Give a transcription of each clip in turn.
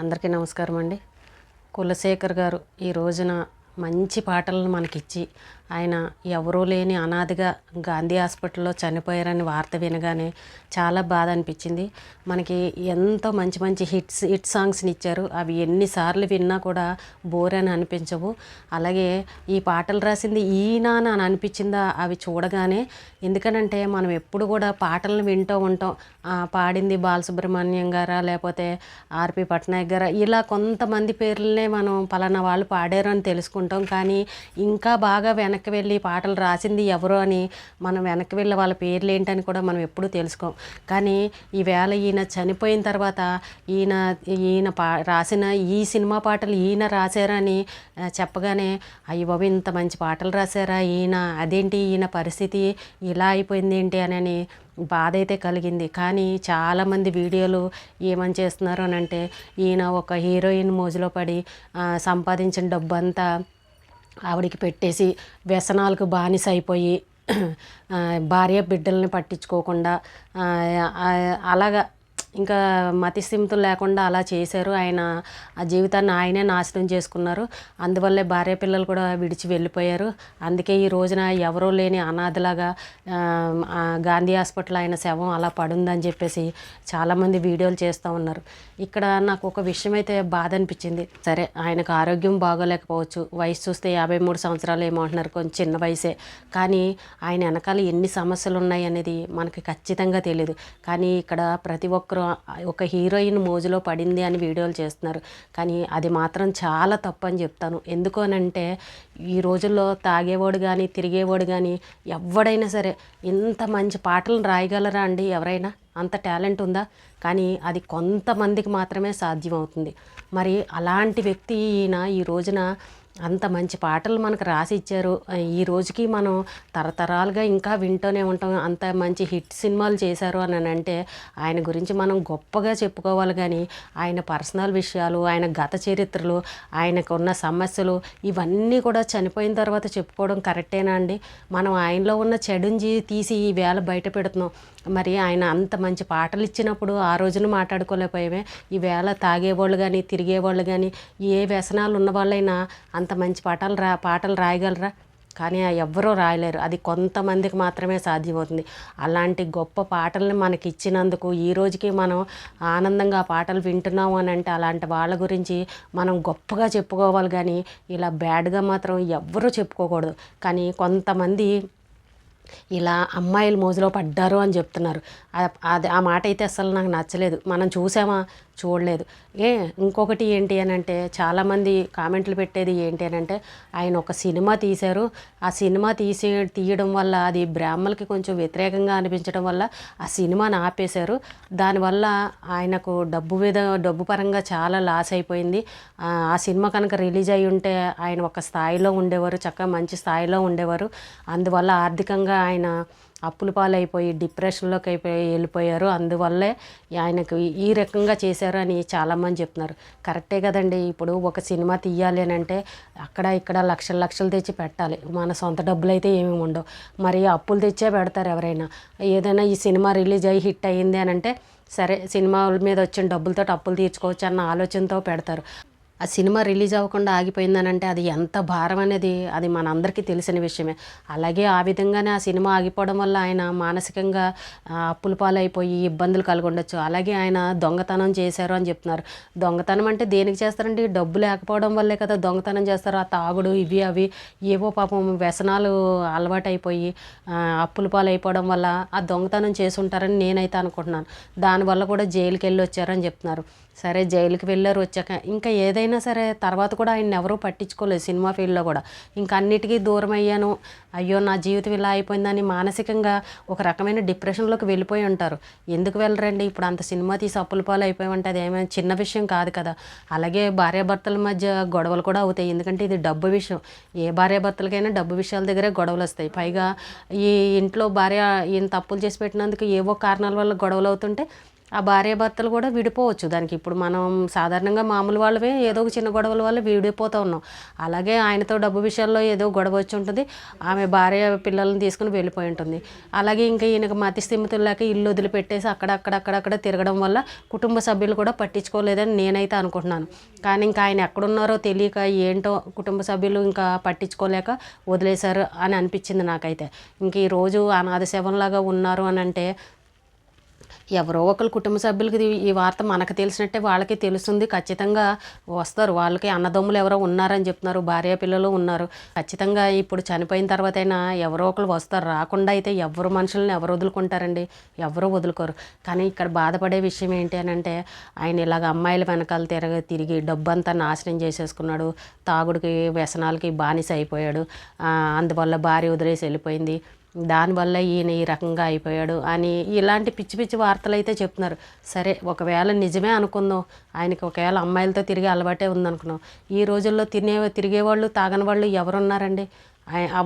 అందరికీ నమస్కారం అండి. కులశేఖర్ గారు ఈ రోజున మంచి పాటలను మనకిచ్చి ఆయన ఎవరూ లేని అనాథగా గాంధీ హాస్పిటల్లో చనిపోయారని వార్త వినగానే చాలా బాధ అనిపించింది. మనకి ఎంతో మంచి మంచి హిట్ సాంగ్స్ని ఇచ్చారు. అవి ఎన్నిసార్లు విన్నా కూడా బోర్ అని అనిపించవు. అలాగే ఈ పాటలు రాసింది ఈయన అని అనిపించిందా అవి చూడగానే. ఎందుకనంటే మనం ఎప్పుడు కూడా పాటలను వింటూ ఉంటాం. పాడింది బాలసుబ్రహ్మణ్యం గారా లేకపోతే ఆర్పి పట్నాయక్ గారా, ఇలా కొంతమంది పేర్లనే మనం పలానా వాళ్ళు పాడారు అని తెలుసుకుంటాం. కానీ ఇంకా బాగా వెనక్కి వెళ్ళి పాటలు రాసింది ఎవరో అని మనం వెనక్కి వెళ్ళి వాళ్ళ పేర్లు ఏంటని కూడా మనం ఎప్పుడూ తెలుసుకోం. కానీ ఈవేళ ఈయన చనిపోయిన తర్వాత ఈయన రాసిన ఈ సినిమా పాటలు ఈయన రాశారని చెప్పగానే అయ్య బాబు ఇంత మంచి పాటలు రాశారా ఈయన, అదేంటి ఈయన పరిస్థితి ఇలా అయిపోయింది ఏంటి అని బాధ అయితే కలిగింది. కానీ చాలామంది వీడియోలు ఏమని చేస్తున్నారు అని అంటే ఈయన ఒక హీరోయిన్ మోజులో పడి సంపాదించిన డబ్బు అంతా ఆవిడికి పెట్టేసి వ్యసనాలకు బానిస అయిపోయి భార్య బిడ్డల్ని పట్టించుకోకుండా అలాగా ఇంకా మతిస్థిమితం లేకుండా అలా చేశారు. ఆయన ఆ జీవితాన్ని ఆయనే నాశనం చేసుకున్నారు. అందువల్లే భార్య పిల్లలు కూడా విడిచి వెళ్ళిపోయారు. అందుకే ఈ రోజున ఎవరో లేని అనాథలాగా గాంధీ హాస్పిటల్ ఆయన శవం అలా పడుందని చెప్పేసి చాలామంది వీడియోలు చేస్తూ ఉన్నారు. ఇక్కడ నాకు ఒక విషయం అయితే బాధ అనిపించింది. సరే ఆయనకు ఆరోగ్యం బాగోలేకపోవచ్చు, వయసు చూస్తే 53 సంవత్సరాలు ఏమో అంటున్నారు, కొంచెం చిన్న వయసే. కానీ ఆయన వెనకాల ఎన్ని సమస్యలు ఉన్నాయి అనేది మనకి ఖచ్చితంగా తెలియదు. కానీ ఇక్కడ ప్రతి ఒక్కరూ ఒక హీరోయిన్ మోజులో పడింది అని వీడియోలు చేస్తున్నారు. కానీ అది మాత్రం చాలా తప్పు అని చెప్తాను. ఎందుకు అనంటే ఈ రోజుల్లో తాగేవాడు కానీ తిరిగేవాడు కానీ ఎవడైనా సరే ఇంత మంచి పాటలను రాయగలరా అండి? ఎవరైనా అంత టాలెంట్ ఉందా? కానీ అది కొంతమందికి మాత్రమే సాధ్యమవుతుంది. మరి అలాంటి వ్యక్తి ఈయన ఈ రోజున అంత మంచి పాటలు మనకు రాసి ఇచ్చారు. ఈ రోజుకి మనం తరతరాలుగా ఇంకా వింటూనే ఉంటాం. అంత మంచి హిట్ సినిమాలు చేశారు అని అంటే ఆయన గురించి మనం గొప్పగా చెప్పుకోవాలి. కానీ ఆయన పర్సనల్ విషయాలు, ఆయన గత చరిత్రలు, ఆయనకు ఉన్న సమస్యలు ఇవన్నీ కూడా చనిపోయిన తర్వాత చెప్పుకోవడం కరెక్టేనా అండి? మనం ఆయనలో ఉన్న చెడుని తీసి ఈ వేళ బయట పెడుతున్నాం. మరి ఆయన అంత మంచి పాటలు ఇచ్చినప్పుడు ఆ రోజున మాట్లాడుకోలేకపోయామే. ఈవేళ తాగేవాళ్ళు కానీ తిరిగేవాళ్ళు కానీ ఏ వ్యసనాలు ఉన్న వాళ్ళైనా అంత మంచి పాటలు రాయగలరా? కానీ ఎవ్వరూ రాయలేరు. అది కొంతమందికి మాత్రమే సాధ్యమవుతుంది. అలాంటి గొప్ప పాటల్ని మనకి ఇచ్చినందుకు ఈ రోజుకి మనం ఆనందంగా ఆ పాటలు వింటున్నాము అని అంటే అలాంటి వాళ్ళ గురించి మనం గొప్పగా చెప్పుకోవాలి. కానీ ఇలా బ్యాడ్గా మాత్రం ఎవ్వరూ చెప్పుకోకూడదు. కానీ కొంతమంది ఇలా అమ్మాయిలు మోజులో పడ్డారు అని చెప్తున్నారు. అది ఆ మాట అయితే అసలు నాకు నచ్చలేదు. మనం చూసామా? చూడలేదు. ఇంకొకటి ఏంటి అని అంటే చాలామంది కామెంట్లు పెట్టేది ఏంటి అని అంటే ఆయన ఒక సినిమా తీశారు. ఆ సినిమా తీయడం వల్ల అది బ్రాహ్మణులకి కొంచెం వ్యతిరేకంగా అనిపించడం వల్ల ఆ సినిమాని ఆపేశారు. దానివల్ల ఆయనకు డబ్బు పరంగా చాలా లాస్ అయిపోయింది. ఆ సినిమా కనుక రిలీజ్ అయ్యి ఉంటే ఆయన ఒక స్థాయిలో ఉండేవారు, చక్కగా మంచి స్థాయిలో ఉండేవారు. అందువల్ల ఆర్థికంగా ఆయన అప్పుల పాలైపోయి డిప్రెషన్లోకి వెళ్ళిపోయారు. అందువల్లే ఆయనకు ఈ రకంగా చేశారు అని చాలామంది చెప్తున్నారు. కరెక్టే కదండి. ఇప్పుడు ఒక సినిమా తీయాలి అని అంటే అక్కడ ఇక్కడ లక్షలు తెచ్చి పెట్టాలి. మన సొంత డబ్బులు అయితే ఏమీ ఉండవు. మరి అప్పులు తెచ్చే పెడతారు ఎవరైనా. ఏదైనా ఈ సినిమా రిలీజ్ అయ్యి హిట్ అయ్యింది అని అంటే సరే సినిమాల మీద వచ్చిన డబ్బులతో అప్పులు తీర్చుకోవచ్చు అన్న ఆలోచనతో పెడతారు. ఆ సినిమా రిలీజ్ అవ్వకుండా ఆగిపోయిందనంటే అది ఎంత భారం అనేది అది మనందరికీ తెలిసిన విషయమే. అలాగే ఆ విధంగానే ఆ సినిమా ఆగిపోవడం వల్ల ఆయన మానసికంగా అప్పుల పాలైపోయి ఇబ్బందులు కలిగి ఉండొచ్చు. అలాగే ఆయన దొంగతనం చేశారు అని చెప్తున్నారు. దొంగతనం అంటే దేనికి చేస్తారండి? డబ్బు లేకపోవడం వల్లే కదా దొంగతనం చేస్తారు. ఆ తాగుడు ఇవి అవి ఏవో పాపం వ్యసనాలు అలవాటైపోయి అప్పుల పాలైపోవడం వల్ల ఆ దొంగతనం చేసి ఉంటారని నేనైతే అనుకుంటున్నాను. దానివల్ల కూడా జైలుకి వెళ్ళి వచ్చారని చెప్తున్నారు. సరే జైలుకి వెళ్ళారు, వచ్చాక ఇంకా ఏదైనా సరే తర్వాత కూడా ఆయన ఎవరూ పట్టించుకోలేదు. సినిమా ఫీల్డ్లో కూడా ఇంకా అన్నిటికీ దూరం అయ్యాను, అయ్యో నా జీవితం ఇలా అయిపోయిందని మానసికంగా ఒక రకమైన డిప్రెషన్లోకి వెళ్ళిపోయి ఉంటారు. ఎందుకు వెళ్ళరండి? ఇప్పుడు అంత సినిమా తీసి అప్పుల పాలు అయిపోయామంటే అది ఏమైనా చిన్న విషయం కాదు కదా. అలాగే భార్యాభర్తల మధ్య గొడవలు కూడా అవుతాయి. ఎందుకంటే ఇది డబ్బు విషయం. ఏ భార్యాభర్తలకైనా డబ్బు విషయాల దగ్గరే గొడవలు వస్తాయి. పైగా ఈ ఇంట్లో భార్య ఈయన తప్పులు చేసి పెట్టినందుకు ఏవో కారణాల వల్ల గొడవలు అవుతుంటే ఆ భార్యాభర్తలు కూడా విడిపోవచ్చు. దానికి ఇప్పుడు మనం సాధారణంగా మామూలు వాళ్ళమే ఏదో ఒక చిన్న గొడవల వల్ల విడిపోతూ ఉన్నాం. అలాగే ఆయనతో డబ్బు విషయాల్లో ఏదో గొడవ వచ్చి ఉంటుంది. ఆమె భార్య పిల్లల్ని తీసుకుని వెళ్ళిపోయి ఉంటుంది. అలాగే ఇంకా ఈయనకు మతి స్థిమితులు లేక ఇల్లు వదిలిపెట్టేసి అక్కడక్కడ తిరగడం వల్ల కుటుంబ సభ్యులు కూడా పట్టించుకోలేదని నేనైతే అనుకుంటున్నాను. కానీ ఇంకా ఆయన ఎక్కడున్నారో తెలియక ఏంటో కుటుంబ సభ్యులు ఇంకా పట్టించుకోలేక వదిలేశారు అని అనిపించింది నాకైతే. ఇంక ఈరోజు అనాథ శవంలాగా ఉన్నారు అని అంటే ఎవరో ఒకరు కుటుంబ సభ్యులకి ఈ వార్త మనకు తెలిసినట్టే వాళ్ళకి తెలుస్తుంది. ఖచ్చితంగా వస్తారు. వాళ్ళకి అన్నదమ్ములు ఎవరో ఉన్నారని చెప్తున్నారు, భార్య పిల్లలు ఉన్నారు. ఖచ్చితంగా ఇప్పుడు చనిపోయిన తర్వాత అయినా ఎవరో ఒకరు వస్తారు. రాకుండా అయితే ఎవరు మనుషుల్ని ఎవరు వదులుకుంటారండి? ఎవరు వదులుకోరు. కానీ ఇక్కడ బాధపడే విషయం ఏంటి అని అంటే ఆయన ఇలాగ అమ్మాయిల వెనకాల తిరిగి డబ్బంతా నాశనం చేసేసుకున్నాడు. తాగుడికి వ్యసనాలకి బానిస అయిపోయాడు. అందువల్ల భార్య వదిలేసి వెళ్ళిపోయింది. దానివల్ల ఈయన ఈ రకంగా అయిపోయాడు అని ఇలాంటి పిచ్చి పిచ్చి వార్తలు అయితే చెప్తున్నారు. సరే, ఒకవేళ నిజమే అనుకుందాం, ఆయనకి ఒకవేళ అమ్మాయిలతో తిరిగే అలవాటే ఉందనుకున్నాం. ఈ రోజుల్లో తిరిగేవాళ్ళు తాగని వాళ్ళు ఎవరున్నారండి?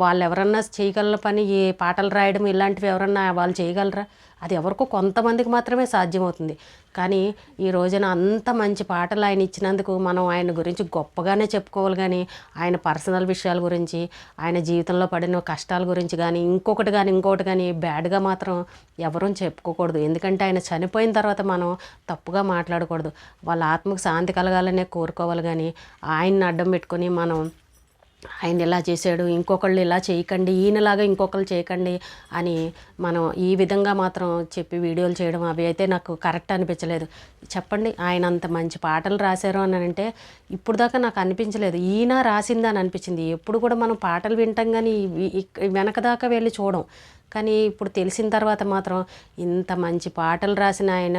వాళ్ళు ఎవరన్నా చేయగల పని ఈ పాటలు రాయడం ఇలాంటివి ఎవరన్నా వాళ్ళు చేయగలరా? అది ఎవరికో కొంతమందికి మాత్రమే సాధ్యమవుతుంది. కానీ ఈ రోజున అంత మంచి పాటలు ఆయన ఇచ్చినందుకు మనం ఆయన గురించి గొప్పగానే చెప్పుకోవాలి. కానీ ఆయన పర్సనల్ విషయాల గురించి, ఆయన జీవితంలో పడిన కష్టాల గురించి కానీ ఇంకొకటి కానీ బ్యాడ్గా మాత్రం ఎవరూ చెప్పుకోకూడదు. ఎందుకంటే ఆయన చనిపోయిన తర్వాత మనం తప్పుగా మాట్లాడకూడదు. వాళ్ళ ఆత్మకు శాంతి కలగాలనే కోరుకోవాలి. కానీ ఆయన్ని అడ్డం పెట్టుకొని మనం ఆయన ఇలా చేశాడు, ఇంకొకళ్ళు ఇలా చేయకండి, ఈయనలాగా ఇంకొకళ్ళు చేయకండి అని మనం ఈ విధంగా మాత్రం చెప్పి వీడియోలు చేయడం అవి అయితే నాకు కరెక్ట్ అనిపించలేదు. చెప్పండి, ఆయన అంత మంచి పాటలు రాశారు అని అంటే ఇప్పుడు దాకా నాకు అనిపించలేదు ఈయన రాసిందని అనిపించింది. ఎప్పుడు కూడా మనం పాటలు వింటాం కానీ వెనక దాకా వెళ్ళి చూడం. కానీ ఇప్పుడు తెలిసిన తర్వాత మాత్రం ఇంత మంచి పాటలు రాసిన ఆయన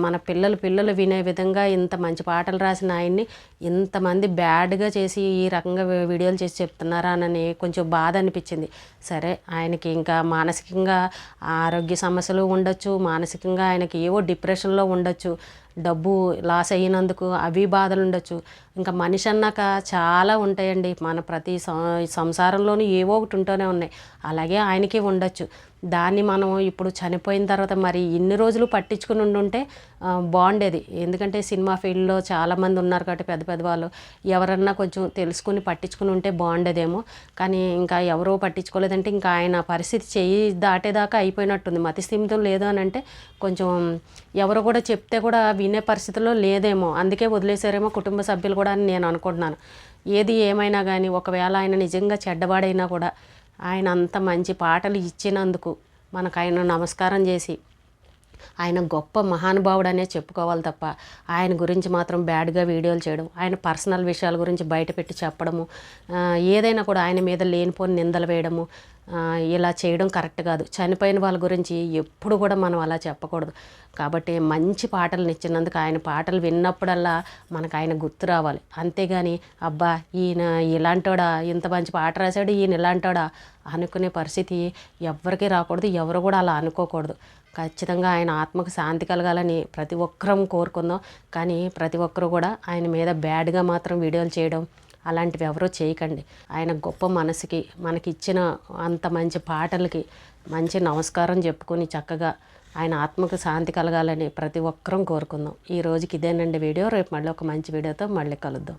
మన పిల్లలు వినే విధంగా ఇంత మంచి పాటలు రాసిన ఆయన్ని ఇంతమంది బ్యాడ్గా చేసి ఈ రకంగా వీడియోలు చేసి చెప్తున్నారా అని కొంచెం బాధ అనిపించింది. సరే, ఆయనకి ఇంకా మానసికంగా ఆరోగ్య సమస్యలు ఉండొచ్చు, మానసికంగా ఆయనకి ఏవో డిప్రెషన్లో ఉండొచ్చు, డబ్బు లాస్ అయినందుకు అవి బాధలు ఉండొచ్చు. ఇంకా మనిషి అన్నాక చాలా ఉంటాయండి. మన ప్రతి సంసారంలోనూ ఏవో ఒకటి ఉంటూనే ఉన్నాయి. అలాగే ఆయనకి ఉండొచ్చు. దాన్ని మనం ఇప్పుడు చనిపోయిన తర్వాత మరి ఇన్ని రోజులు పట్టించుకుని ఉండుంటే బాగుండేది. ఎందుకంటే సినిమా ఫీల్డ్లో చాలామంది ఉన్నారు కాబట్టి పెద్ద వాళ్ళు ఎవరన్నా కొంచెం తెలుసుకుని పట్టించుకుని ఉంటే బాగుండేదేమో. కానీ ఇంకా ఎవరో పట్టించుకోలేదంటే ఇంకా ఆయన పరిస్థితి చెయ్యి దాటేదాకా అయిపోయినట్టుంది. మతి స్థిమితం లేదు అని అంటే కొంచెం ఎవరు కూడా చెప్తే కూడా వినే పరిస్థితిలో లేదేమో, అందుకే వదిలేశారేమో కుటుంబ సభ్యులు కూడా అని నేను అనుకుంటున్నాను. ఏది ఏమైనా కానీ ఒకవేళ ఆయన నిజంగా చెడ్డవాడైనా కూడా ఆయన అంత మంచి పాటలు ఇచ్చినందుకు మనకు ఆయన నమస్కారం చేసి ఆయన గొప్ప మహానుభావుడనే చెప్పుకోవాలి తప్ప ఆయన గురించి మాత్రం బ్యాడ్గా వీడియోలు చేయడం, ఆయన పర్సనల్ విషయాల గురించి బయటపెట్టి చెప్పడము, ఏదైనా కూడా ఆయన మీద లేనిపోని నిందలు వేయడము ఇలా చేయడం కరెక్ట్ కాదు. చనిపోయిన వాళ్ళ గురించి ఎప్పుడు కూడా మనం అలా చెప్పకూడదు. కాబట్టి మంచి పాటలు ఇచ్చినందుకు ఆయన పాటలు విన్నప్పుడల్లా మనకు ఆయన గుర్తు రావాలి. అంతేగాని అబ్బా ఈయన ఇలాంటోడా, ఇంత మంచి పాట రాశాడు, ఈయన ఇలాంటోడా అనుకునే పరిస్థితి ఎవరికి రాకూడదు. ఎవరు కూడా అలా అనుకోకూడదు. ఖచ్చితంగా ఆయన ఆత్మకు శాంతి కలగాలని ప్రతి ఒక్కరం కోరుకుందాం. కానీ ప్రతి ఒక్కరు కూడా ఆయన మీద బ్యాడ్గా మాత్రం వీడియోలు చేయడం అలాంటివి ఎవరో చేయకండి. ఆయన గొప్ప మనసుకి మనకి ఇచ్చిన అంత మంచి పాటలకి మంచి నమస్కారం చెప్పుకొని చక్కగా ఆయన ఆత్మకు శాంతి కలగాలని ప్రతి ఒక్కరం కోరుకుందాం. ఈ రోజుకి ఇదేనండి వీడియో. రేపు మళ్ళీ ఒక మంచి వీడియోతో మళ్ళీ కలుద్దాం.